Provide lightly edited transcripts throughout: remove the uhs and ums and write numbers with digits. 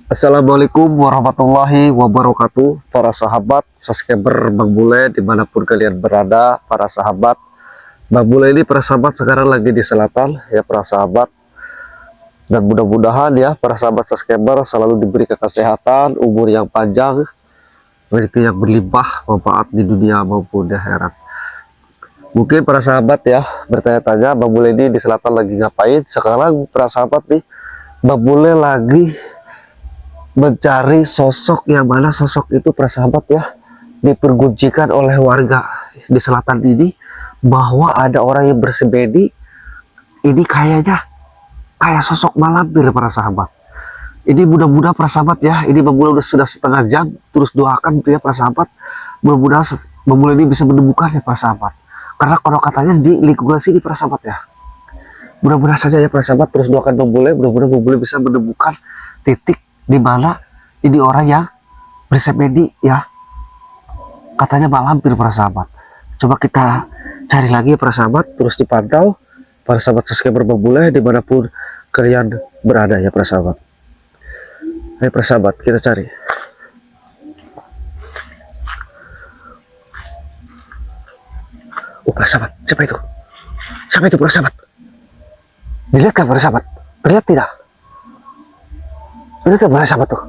Assalamualaikum warahmatullahi wabarakatuh, para sahabat subscriber Bang Bule dimanapun kalian berada. Para sahabat Bang Bule ini, para sahabat sekarang lagi di selatan ya para sahabat, dan mudah-mudahan ya para sahabat subscriber selalu diberi kesehatan, umur yang panjang, rezeki yang berlimpah, manfaat di dunia maupun di akhirat. Mungkin para sahabat ya bertanya-tanya, Bang Bule ini di selatan lagi ngapain sekarang? Para sahabat nih, Bang Bule lagi mencari sosok yang mana sosok itu para sahabat ya dipergunjingkan oleh warga di selatan ini, bahwa ada orang yang bersemedi ini kayaknya kayak sosok malampir para sahabat. Ini mudah-mudahan para sahabat ya, ini memulai sudah setengah jam, terus doakan ya para sahabat, mudah-mudahan memulai ini bisa menemukan ya para sahabat, karena kalau katanya di lingkungan sini para sahabat ya. Mudah-mudahan saja ya para sahabat, terus doakan memulai, mudah-mudahan memulai bisa menemukan titik di mana ini orang yang bersemedi ya, katanya malampir para sahabat. Coba kita cari lagi para sahabat, terus dipantau para sahabat subscriber Bang Bule dimanapun kalian berada ya para sahabat. Ayo para sahabat kita cari. Para sahabat, siapa itu? Siapa itu para sahabat? Dilihat kan para sahabat? Terlihat tidak? Dilihat kan para sahabat tuh?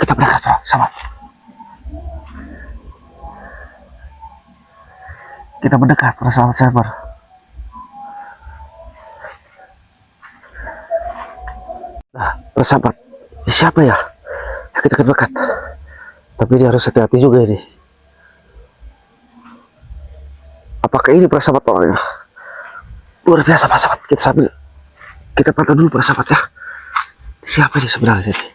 Kita berangkat para sahabat. Kita mendekat para sahabat server. Nah, para sahabat, siapa ya? Ya kita dekat. Tapi dia harus hati-hati juga ini. Apakah ini para sahabat orangnya? Luar biasa para sahabat. Kita sambil kita pantau dulu para sahabat ya. Siapa ini sebenarnya ini?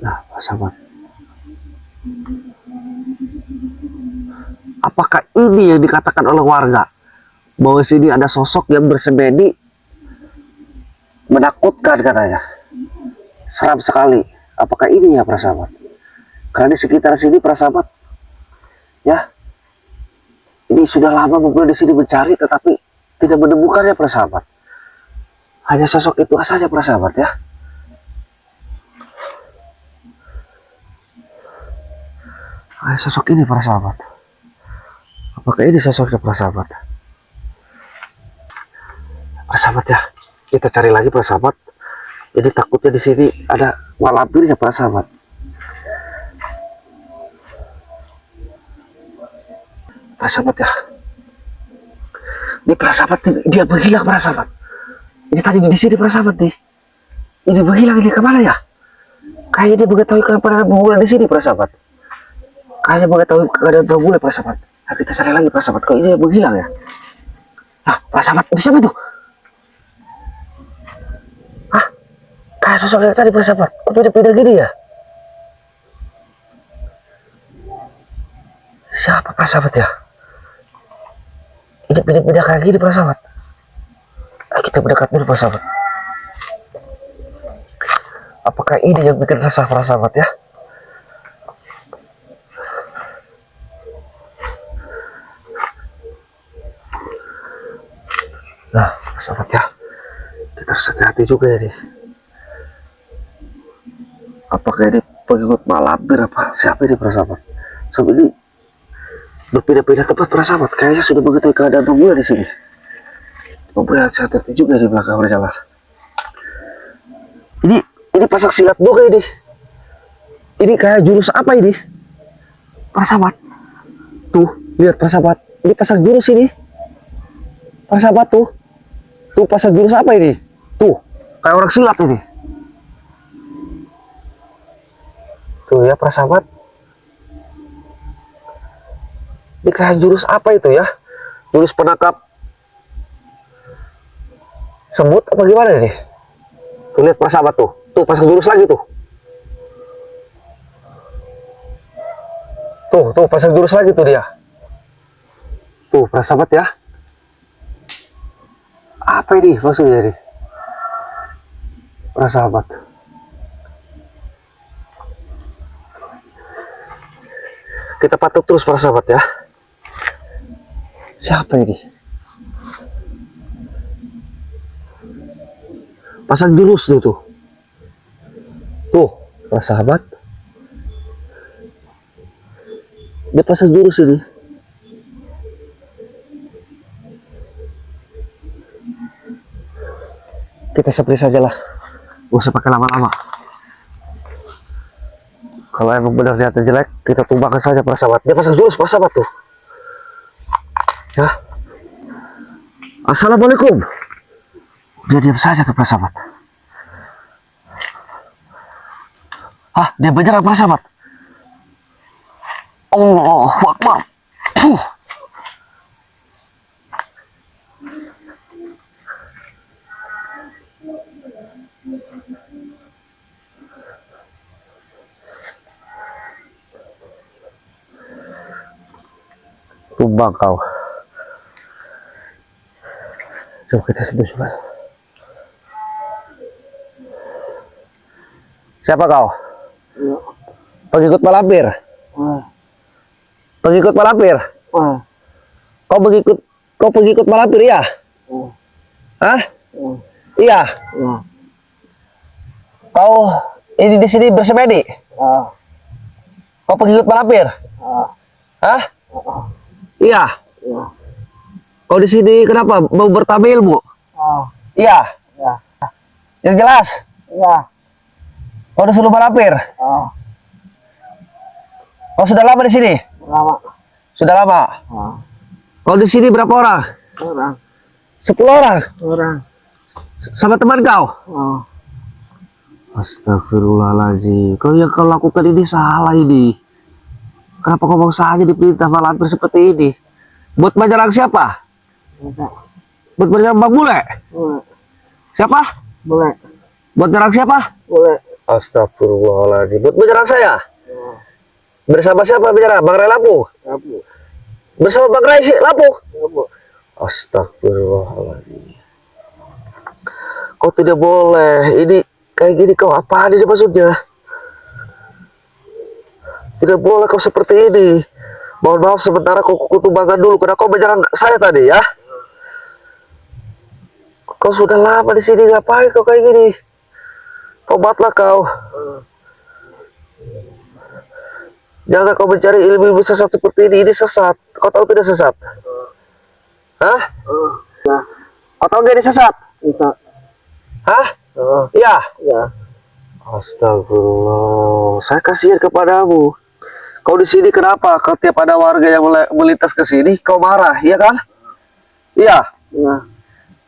Nah, para sahabat, apakah ini yang dikatakan oleh warga bahwa sini ada sosok yang bersemedi menakutkan katanya, seram sekali? Apakah ini ya para sahabat? Karena di sekitar sini para sahabat ya, ini sudah lama mungkin di sini mencari tetapi tidak menemukannya para sahabat. Hanya sosok itu saja para sahabat ya. Hanya sosok ini para sahabat. Apakah ini sosoknya para sahabat? Para sahabat ya, kita cari lagi para sahabat. Jadi takutnya di sini ada malampirnya para sahabat. Para sahabat ya, ini para sahabat dia menghilang para sahabat. Ini tadi di sini para sahabat nih. Ini menghilang, ini kemana ya? Kayaknya dia mengetahui keberadaan Bang di sini para sahabat. Kayaknya mengetahui keadaan Bang para sahabat. Nah, kita cari lagi para sahabat. Kok ini menghilang ya? Nah, para sahabat, ini siapa itu? Hah? Kayak sosok yang tadi para sahabat. Kok beda-beda gini ya? Siapa para sahabat ya? Ini beda-beda kayak gini para sahabat. Nah, kita mendekat dulu para sahabat. Apakah ini yang bikin resah para sahabat ya? Nah, sahabat ya, kita harus hati-hati juga ya nih. Apakah ini pengikut malampir apa? Siapa ini para sahabat? Sampai ini berpindah-pindah tempat para sahabat. Kayaknya sudah mengetahui keadaan Bang di sini. Bang hati-hati juga di belakang berjalan. Ini pasang silat juga ini. Ini kayak jurus apa ini? Para sahabat. Tuh, lihat para sahabat. Ini pasang jurus ini. Para sahabat tuh. Tuh pasang jurus apa ini? Tuh, kayak orang silat ini. Tuh ya para sahabat. Ini kayak jurus apa itu ya? Jurus penangkap semut apa gimana ini? Tuh lihat para sahabat tuh. Tuh pasang jurus lagi tuh. Tuh pasang jurus lagi tuh dia. Tuh para sahabat ya. Apa ini maksudnya ini? Para sahabat. Kita patok terus para sahabat ya. Siapa ini? Pasang jurus tuh tuh. Tuh, para sahabat. Dia pasang jurus ini. Kita seperti sajalah. Gak usah pakai lama-lama. Kalau emang benar niatnya jelek, kita tumbangkan saja para sahabat. Dia pasang jurus para sahabat tuh. Ya. Assalamualaikum. Dia diam saja tuh para sahabat. Ah, dia menyerang para sahabat. Allahu Akbar. Tumbang kau. Coba kita sentuh coba. Siapa kau? Pengikut Malampir. Pengikut Malampir. Kau pengikut Malampir ya? Hah? Iya. Kau ini di sini bersemedi? Kau pengikut Malampir? Hah? Iya. Kau di sini kenapa mau bertambah ilmu? Iya. Yang jelas? Iya. Kau disuruh Malampir? Kau sudah lama di sini? Lama. Sudah lama? Kau di sini berapa orang? 10 orang? Sama teman kau? Astagfirullahaladzim. Kau yang kau lakukan ini salah ini. Kenapa kau mau saja diperintah Malampir seperti ini? Buat menyerang siapa? Buat menyerang Bang Bule? Siapa? Bule. Buat menyerang siapa? Bule. Astagfirullahaladzim. Buat menyerang saya? Bersama siapa menyerang? Bang Rai Lampung? Bersama Bang Rai Lampung? Astagfirullahaladzim. Kau tidak boleh. Ini kayak gini kau apa ini maksudnya? Tidak boleh kau seperti ini. Mohon maaf sementara kau tumbangkan dulu karena kau menyerang saya tadi ya. Kau sudah lama di sini, ngapain kau kayak gini? Tobatlah kau. Jangan kau mencari ilmu sesat seperti ini sesat. Kau tahu tidak sesat? Hah? Kau tahu gak ini sesat? Hah? Iya. Astagfirullah. Saya kasihan kepadamu. Kau di sini kenapa? Kau tiap ada warga yang melintas ke sini, kau marah, iya kan? Iya.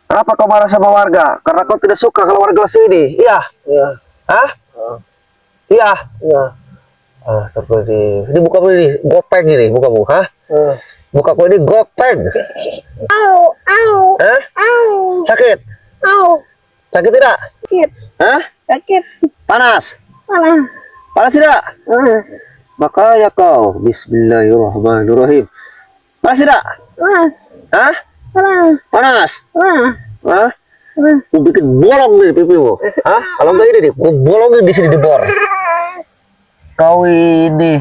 Kenapa kau marah sama warga? Karena kau tidak suka kalau warga sini, iya. Hah? Iya. Seperti ini buka ini gopeng ini, bukamu, hah? Buka ini gopeng. Hah? Sakit? Sakit tidak? Sakit. Hah? Sakit. Panas? Panas tidak? Makanya kau Bismillahirrahmanirrahim. Panas tidak? Hah? Panas? Hah? Aku bikin bolong nih pipimu. Hah? Kalau enggak ini nih, aku bolongin di sini di bor. Kau ini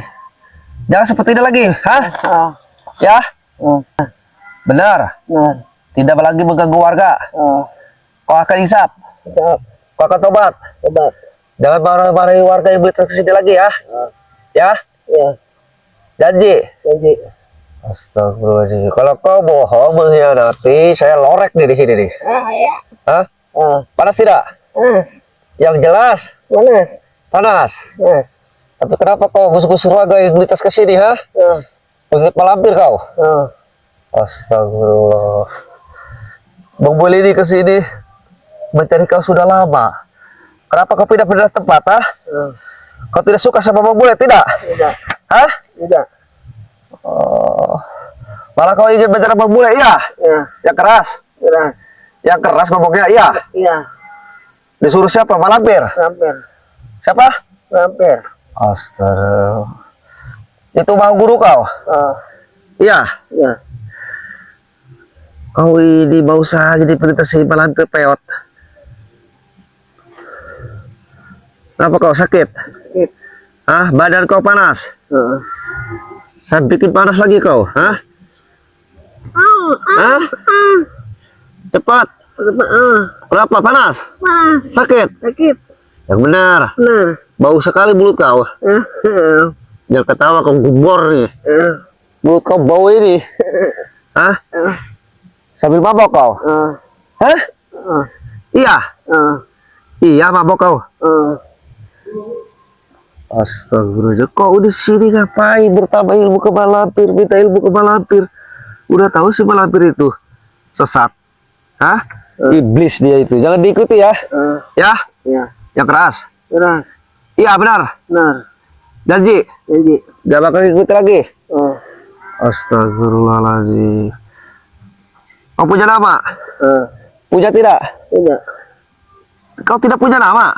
jangan seperti ini lagi, hah? Ya? Benar? Tidak lagi mengganggu warga. Kau akan hisap. Kau akan tobat. Jangan marah-marahi warga yang beli ke sini lagi ya. Ya? Janji. Astagfirullahaladzim. Kalau kau bohong mengkhianati, saya lorek nih di sini nih. Hah? Panas tidak? Yang jelas? Panas. Tapi kenapa kau gusur-gusur warga yang melintas ke sini, ha? Pengikut Malampir kau? Astagfirullah. Bang Bule ini ke sini mencari kau sudah lama. Kenapa kau pindah-pindah tempat, ha? Kau tidak suka sama Bang Bule, tidak? Tidak. Hah? Tidak. Malah kau ingin mencari Bang Bule, iya? Yang keras? Iya. Yang keras ngomongnya, iya? Iya. Disuruh siapa? Malampir? Malampir. Siapa? Malampir. Astaga. Itu mau guru kau? Iya. Iya. Kau ini mau saja diperintah si Malampir peot. Kenapa kau sakit? Sakit. Hah? Badan kau panas? Saya bikin panas lagi kau, hah? Hah? Cepat. Kenapa? Panas? Sakit? Sakit. Yang benar. Benar. Bau sekali mulut kau. Jangan ketawa, kau gubor nih. Mulut kau bau ini. Hah? Sambil mabok kau? Hah? Iya? Iya, mabok kau? Astagfirullah, kok udah sini ngapain bertambah ilmu ke malampir, minta ilmu ke malampir? Udah tahu sih malampir itu sesat. Hah? Iblis dia itu, jangan diikuti ya. Ya? Ya. Yang keras. Benar. Iya benar. Benar. Janji. Janji. Gak bakal ikuti lagi. Astagfirullahaladzim. Kau punya nama? Punya tidak? Tidak. Kau tidak punya nama?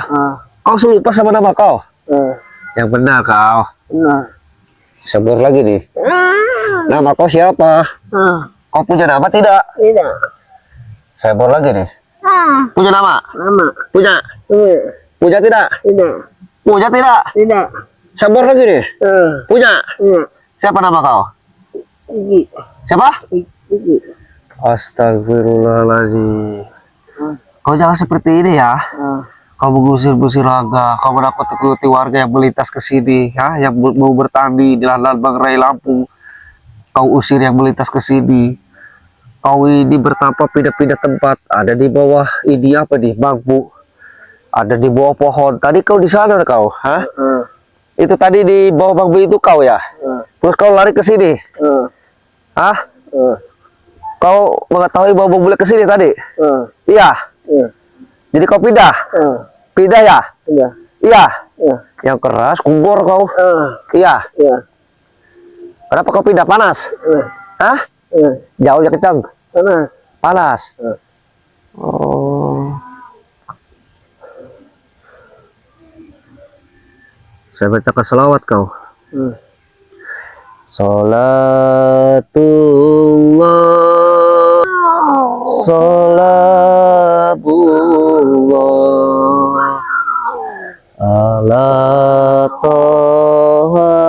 Kau selupa sama nama kau? Yang benar kau. Benar. Sabar lagi nih. Nama kau siapa? Kau punya nama tidak? Tidak. Sabar lagi nih. Punya nama? Nama. Punya? Punya tidak? Tidak. Punya tidak? Tidak. Sabar lagi nih. Punya? Punya. Siapa nama kau? Gigi. Siapa? Gigi. Astagfirullahaladzim. Kau jangan seperti ini ya. Kau mengusir-usir warga, kau menakut-nakuti warga yang melintas ke sini, ya, yang mau bertani di Lahan Bang Rai Lampung. Kau usir yang melintas ke sini. Kau ini bertapa pindah-pindah tempat. Ada di bawah ini apa nih, bangku. Ada di bawah pohon. Tadi kau di sana kau, hah? Itu tadi di bawah bangku itu kau ya? Terus kau lari ke sini, hah? Kau mengetahui bahwa bangku ke sini tadi? Iya. Jadi kau pindah? Pindah ya? Iya. Yang keras, kubur kau. Iya. Kenapa kau pindah? Panas? Hah? Jauh ya kencang? Panas. Oh. Saya bacakan selawat kau. Salatullah, salamullah ala toha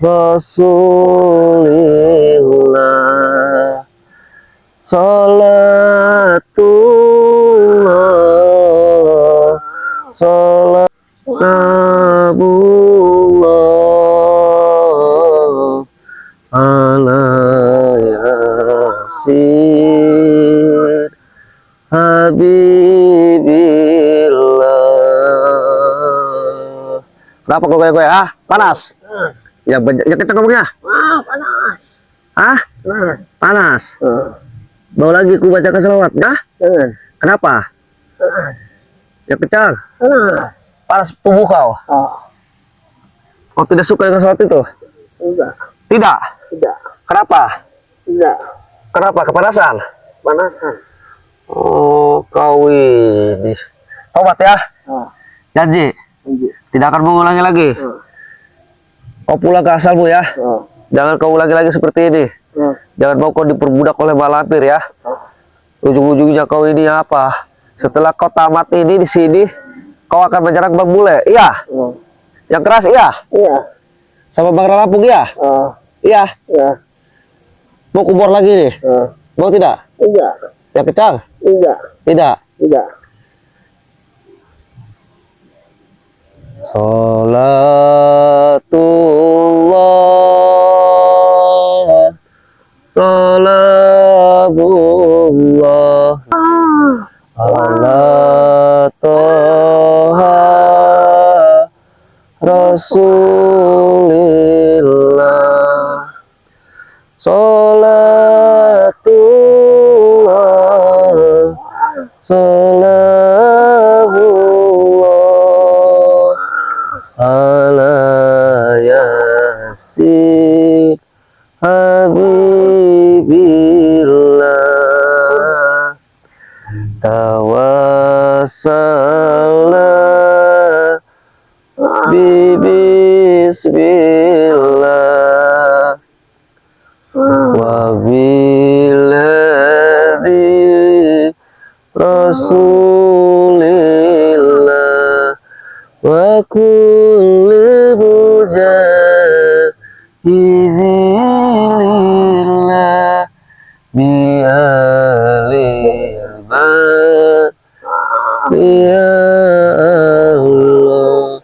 Rasulillah. Salatullah, salamullah ala yasin habibillah. Kenapa kok gue panas? Ya kencang ngomongnya. Panas. Hah? Panas. Mau lagi ku bacakan selawat, nah? Kenapa? Ya kencang. Panas tubuh kau. Kau tidak suka dengan selawat itu? Tidak. Tidak. Tidak. Kenapa? Tidak. Kenapa? Kepanasan? Panasan. Oh, kau ini. Tobat ya? Janji? Tidak akan mengulangi lagi? Kau pulang ke asalmu ya? Jangan kau ulangi lagi seperti ini. Jangan mau kau diperbudak oleh malampir ya. Ujung-ujungnya kau ini apa? Setelah kau tamat ini di sini, kau akan menyerang Bang Bule. Iya. Yang keras iya. Iya. Sama Bang Rai Lampung iya. Iya. Iya. Mau kubur lagi nih? Mau tidak? Tidak. Yang kencang? Tidak. Tidak. Tidak. Salatullah, salamullah ala toha Rasulillah. Salatullah, salamullah ala yasin habibillah. Tawassalna bismillah wa biladzi Rasulillah wa kulli mujahidillah bi'alima ya Allah.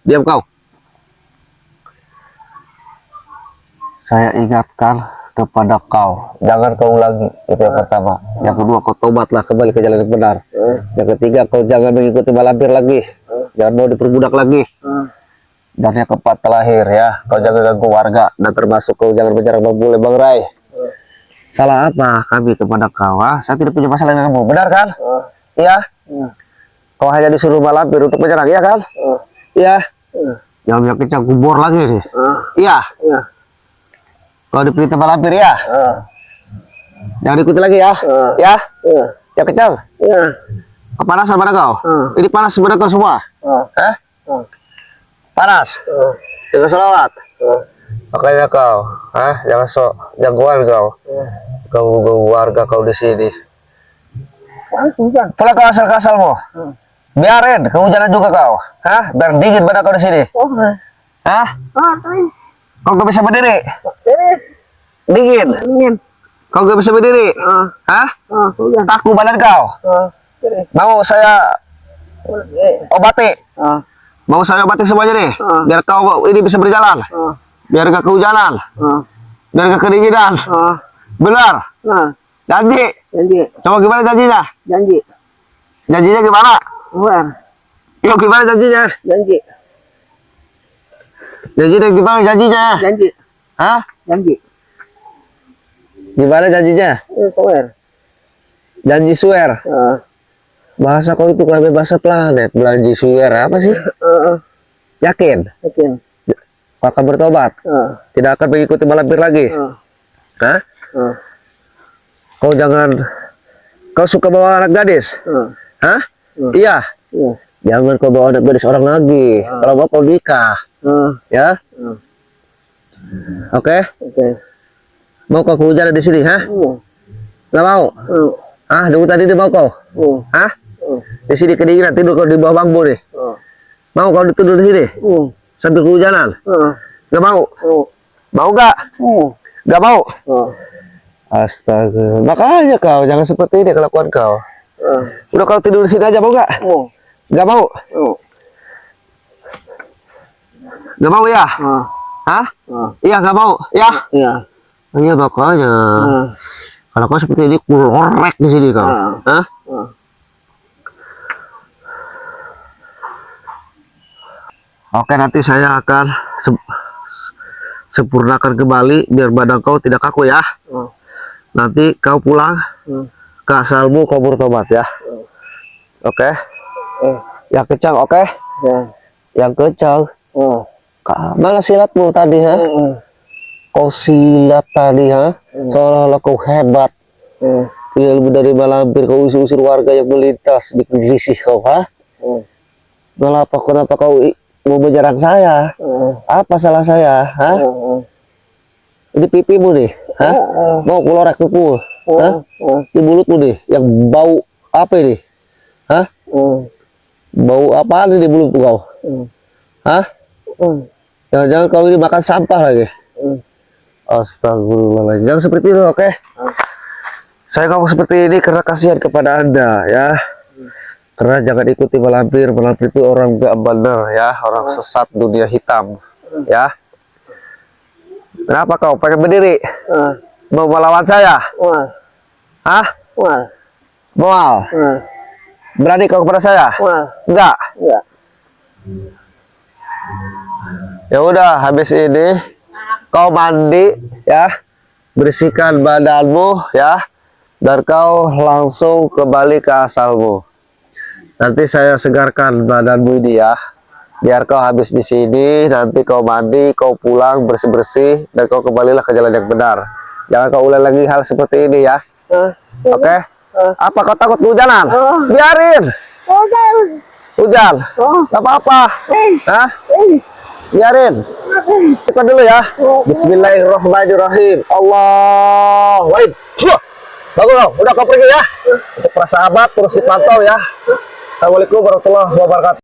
Diam kau. Saya ingatkan kepada kau, jangan kau ulangi. Itu yang pertama. Yang kedua, kau tobatlah kembali ke jalan yang benar. Yang ketiga, kau jangan mengikuti malampir lagi. Jangan mau diperbudak lagi. Dan yang keempat terakhir ya, kau jangan ganggu warga dan termasuk kau jangan menyerang Bang Bule, Bang Rai. Salah apa kami kepada kau? Saya tidak punya masalah dengan kamu, benar kan? Iya. Kau hanya disuruh malampir untuk menyerang, iya kan? Iya. Jangan yang kencang kubur lagi nih. Iya. Kau diperintah malampir ya? Jangan ikuti lagi ya? Ya? Yang kencang? Kepanasan pada kau? Ini panas pada kau semua? Panas? Jangan selawat? Makanya kau, jangan sok jagoan kau. Kau warga kau di sini. Pulang kau asal-asalmu. Biarin kehujanan juga kau. Biar dingin pada kau di sini. Kau gak bisa berdiri? Dingin? Kau gak bisa berdiri? Kaku badan kau? Mau saya obati? Mau saya obati semuanya nih? Biar kau ini bisa berjalan? Biar gak kehujanan? Biar gak kedinginan? Benar? Janji? Coba gimana janjinya? Janjinya gimana? Yuk gimana janjinya? Janjinya gimana janjinya? Janji. Gimana janjinya? Janji swear. Bahasa kau itu kayak bahasa planet. Janji swear apa sih? Yakin? Kau akan bertobat? Tidak akan mengikuti malampir lagi? Kau jangan. Kau suka bawa anak gadis? Iya. Jangan kau bawa anak gadis orang lagi. Kalau mau kau nikah. Ya? Oke? Mau kau kehujanan di sini, Nggak mau? Dulu tadi dia mau kau? Di sini kedinginan, tidur kau di bawah bambu nih. Mau kau tidur di sini? Sambil kehujanan? Nggak mau? Mau nggak? Nggak mau? Astaga. Makanya kau jangan seperti ini kelakuan kau. Udah kau tidur di sini aja, mau nggak? Nggak mau? Nggak mau ya? Iya nggak mau? Ya? Iya makanya. Kalau kau seperti ini korek di sini kau. Oke, nanti saya akan sempurnakan kembali biar badan kau tidak kaku ya. Nanti kau pulang ke asalmu, kau bertobat ya. Oke? Yang kencang, oke? Yang kencang. Mana silatmu tadi, Kau silat tadi, seolah-olah kau hebat. Ilmu dari malampir, kau usir warga yang melintas, bikin risih kau, Kenapa kau mau menyerang saya? Apa salah saya, Ini pipimu nih, mau keluar pipimu, di mulutmu nih, yang bau apa ini, Bau apaan di mulutmu kau, Jangan-jangan kau ini makan sampah lagi. Astagfirullahaladzim. Jangan seperti itu, oke? Saya ngomong seperti ini karena kasihan kepada Anda, ya. Karena jangan ikuti malampir. Malampir itu orang gak benar, ya. Orang sesat dunia hitam, ya. Kenapa kau pengen berdiri? Mau melawan saya? Mual? Berani kau kepada saya? Enggak? Ya udah, habis ini kau mandi ya, bersihkan badanmu ya, dan kau langsung kembali ke asalmu. Nanti saya segarkan badanmu ini ya, biar kau habis di sini, nanti kau mandi, kau pulang bersih-bersih, dan kau kembalilah ke jalan yang benar. Jangan kau ulang lagi hal seperti ini ya. Oke? Apa kau takut kehujanan? Biarin. Hujan. Gak apa-apa. Biarin. Kita dulu ya. Bismillahirrahmanirrahim. Allah. Wait. Bagus kau. Udah kau pergi ya. Untuk para sahabat terus dipantau ya. Assalamualaikum warahmatullahi wabarakatuh.